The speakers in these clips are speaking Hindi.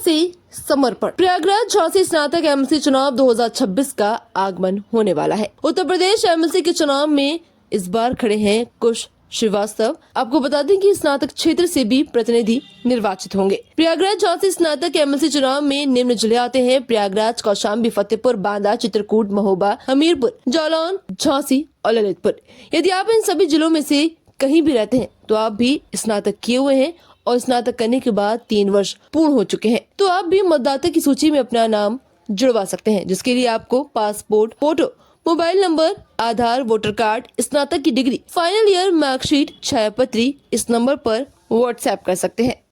से समर्पण। प्रयागराज झांसी स्नातक एमएलसी चुनाव 2026 का आगमन होने वाला है। उत्तर प्रदेश एमएलसी के चुनाव में इस बार खड़े हैं कुश श्रीवास्तव। आपको बता दें कि स्नातक क्षेत्र से भी प्रतिनिधि निर्वाचित होंगे। प्रयागराज झांसी स्नातक एमएलसी चुनाव में निम्न जिले आते हैं: प्रयागराज, कौशाम्बी, फतेहपुर, बांदा, चित्रकूट, महोबा, हमीरपुर, जालौन, झांसी और ललितपुर। यदि आप इन सभी जिलों में से कहीं भी रहते हैं तो आप भी स्नातक किए हुए हैं और स्नातक करने के बाद 3 वर्ष पूर्ण हो चुके हैं तो आप भी मतदाता की सूची में अपना नाम जुड़वा सकते हैं, जिसके लिए आपको पासपोर्ट फोटो, मोबाइल नंबर, आधार, वोटर कार्ड, स्नातक की डिग्री, फाइनल ईयर मार्कशीट, छायापत्री इस नंबर पर व्हाट्सएप कर सकते हैं।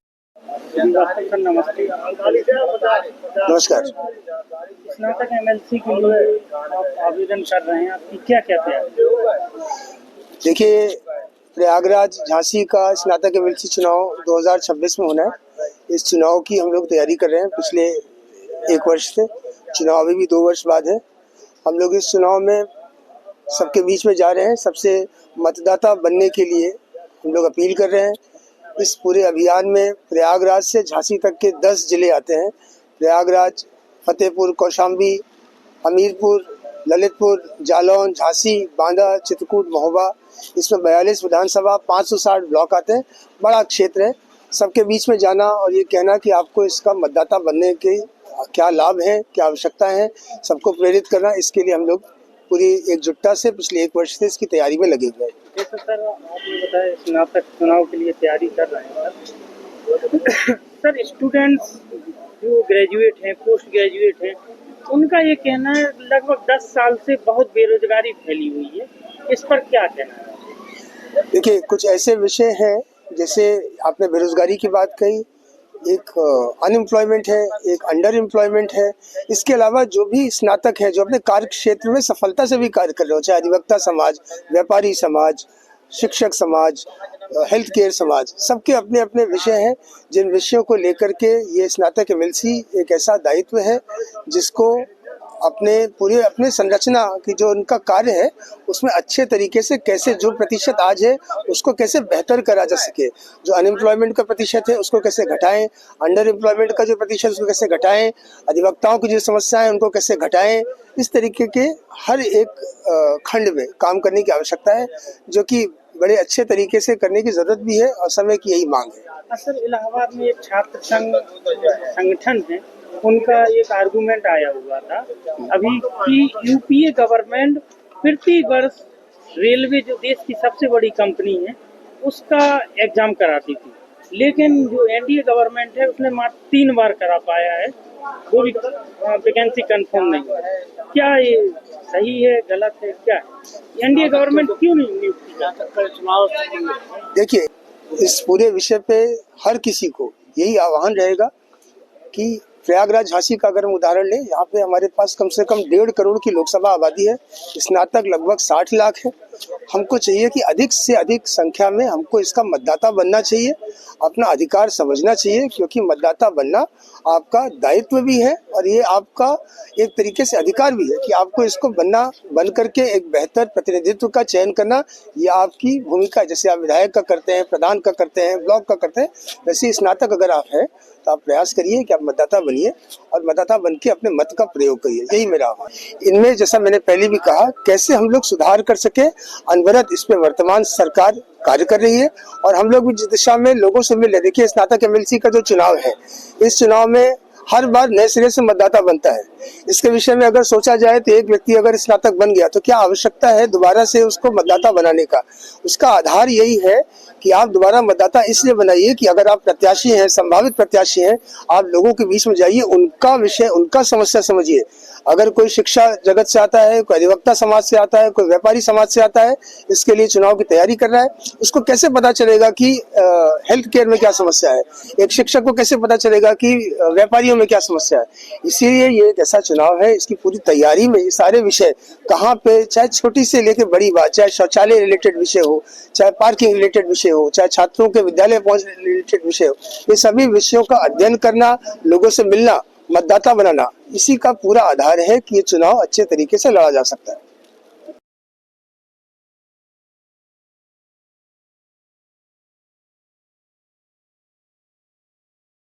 नमस्कार। स्नातक एमएलसी के लिए आप आवेदन कर रहे हैं, आपकी क्या क्या तैयारी? देखिए, प्रयागराज झांसी का स्नातक एमएलसी चुनाव 2026 में होना है। इस चुनाव की हम लोग तैयारी कर रहे हैं पिछले 1 वर्ष से। चुनाव अभी भी 2 वर्ष बाद है। हम लोग इस चुनाव में सबके बीच में जा रहे हैं। सबसे मतदाता बनने के लिए हम लोग अपील कर रहे हैं। इस पूरे अभियान में प्रयागराज से झांसी तक के 10 जिले आते हैं। प्रयागराज, फतेहपुर, कौशाम्बी, हमीरपुर, ललितपुर, जालौन, झांसी, बांदा, चित्रकूट, महोबा, इसमें 42 विधानसभा, 560 ब्लॉक आते हैं। बड़ा क्षेत्र है। सबके बीच में जाना और ये कहना कि आपको इसका मतदाता बनने के क्या लाभ हैं, क्या आवश्यकता है, सबको प्रेरित करना। इसके लिए हम लोग पूरी एकजुटता से पिछले 1 वर्ष से इसकी तैयारी में लगे हुए हैं। जैसे सर आपने बताया स्नातक चुनाव के लिए तैयारी कर रहे हैं सर स्टूडेंट्स जो ग्रेजुएट हैं, पोस्ट ग्रेजुएट हैं, उनका ये कहना है लगभग 10 साल से बहुत बेरोजगारी फैली हुई है, इस पर क्या कहना है? देखिए, कुछ ऐसे विषय हैं, जैसे आपने बेरोजगारी की बात कही, एक अनएम्प्लॉयमेंट है, एक अंडर एम्प्लॉयमेंट है। इसके अलावा जो भी स्नातक है, जो अपने कार्य क्षेत्र में सफलता से भी कार्य कर रहे हो, चाहे अधिवक्ता समाज, व्यापारी समाज, शिक्षक समाज, हेल्थ केयर समाज, सबके अपने अपने विषय हैं। जिन विषयों को लेकर के ये स्नातक एमएलसी एक ऐसा दायित्व है जिसको अपने संरचना की जो उनका कार्य है उसमें अच्छे तरीके से कैसे जो प्रतिशत आज है उसको कैसे बेहतर करा जा सके। जो अनएम्प्लॉयमेंट का प्रतिशत है उसको कैसे घटाएं, अंडर एम्प्लॉयमेंट का जो प्रतिशत उसको कैसे घटाएं, अधिवक्ताओं की जो समस्याएं उनको कैसे घटाएं। इस तरीके के हर एक खंड में काम करने की आवश्यकता है, जो कि बड़े अच्छे तरीके से करने की जरूरत भी है और समय की यही मांग है। सर इलाहाबाद में एक छात्र संगठन है, उनका एक आर्गुमेंट आया हुआ था अभी कि यूपीए गवर्नमेंट प्रति वर्ष रेलवे जो देश की सबसे बड़ी कंपनी है उसका एग्जाम कराती थी, लेकिन जो एनडीए गवर्नमेंट है उसने मात्र 3 बार करा पाया है, वो भी वैकेंसी कंफर्म नहीं है। क्या ये सही है, गलत है, क्या है? एनडीए गवर्नमेंट क्यों नहीं नियुक्ति कर चुनाव? देखिए, इस पूरे विषय पे हर किसी को यही आह्वान रहेगा कि प्रयागराज झांसी का अगर हम उदाहरण लें, यहाँ पे हमारे पास कम से कम 1.5 करोड़ की लोकसभा आबादी है, स्नातक लगभग 60 लाख है। हमको चाहिए कि अधिक से अधिक संख्या में हमको इसका मतदाता बनना चाहिए, अपना अधिकार समझना चाहिए, क्योंकि मतदाता बनना आपका दायित्व भी है और ये आपका एक तरीके से अधिकार भी है कि आपको इसको बन करके एक बेहतर प्रतिनिधित्व का चयन करना, ये आपकी भूमिका है। जैसे आप विधायक का करते हैं, प्रधान का करते हैं, ब्लॉक का करते हैं, वैसे स्नातक अगर आप हैं तो आप प्रयास करिए कि आप मतदाता बनिए और मतदाता बन के अपने मत का प्रयोग करिए। यही मेरा आह्वान। इनमें जैसा मैंने पहले भी कहा, कैसे हम लोग सुधार कर सके, अनवरत इस पे वर्तमान सरकार कार्य कर रही है और हम लोग भी जिस दिशा में लोगों से मिल रहे। देखिए, स्नातक एमएलसी का जो चुनाव है, इस चुनाव में हर बार नए सिरे से मतदाता बनता है। इसके विषय में अगर सोचा जाए तो एक व्यक्ति अगर स्नातक बन गया तो क्या आवश्यकता है दोबारा से उसको मतदाता बनाने का? उसका आधार यही है कि आप दोबारा मतदाता इसलिए बनाइए कि अगर आप प्रत्याशी हैं, संभावित प्रत्याशी हैं, आप लोगों के बीच में जाइए, उनका विषय, उनका समस्या समझिए। अगर कोई शिक्षा जगत से आता है, कोई अधिवक्ता समाज से आता है, कोई व्यापारी समाज से आता है, इसके लिए चुनाव की तैयारी कर रहा है, उसको कैसे पता चलेगा कि हेल्थ केयर में क्या समस्या है? एक शिक्षक को कैसे पता चलेगा कि व्यापारियों में क्या समस्या है? इसीलिए ये एक ऐसा चुनाव है, इसकी पूरी तैयारी में ये सारे विषय कहाँ पे, चाहे छोटी से लेकर बड़ी बात, चाहे शौचालय रिलेटेड विषय हो, चाहे पार्किंग रिलेटेड विषय हो, चाहे छात्रों के विद्यालय पहुंचने रिलेटेड विषय हो, ये सभी विषयों का अध्ययन करना, लोगों से मिलना, मतदाता बनाना, इसी का पूरा आधार है कि ये चुनाव अच्छे तरीके से लड़ा जा सकता है।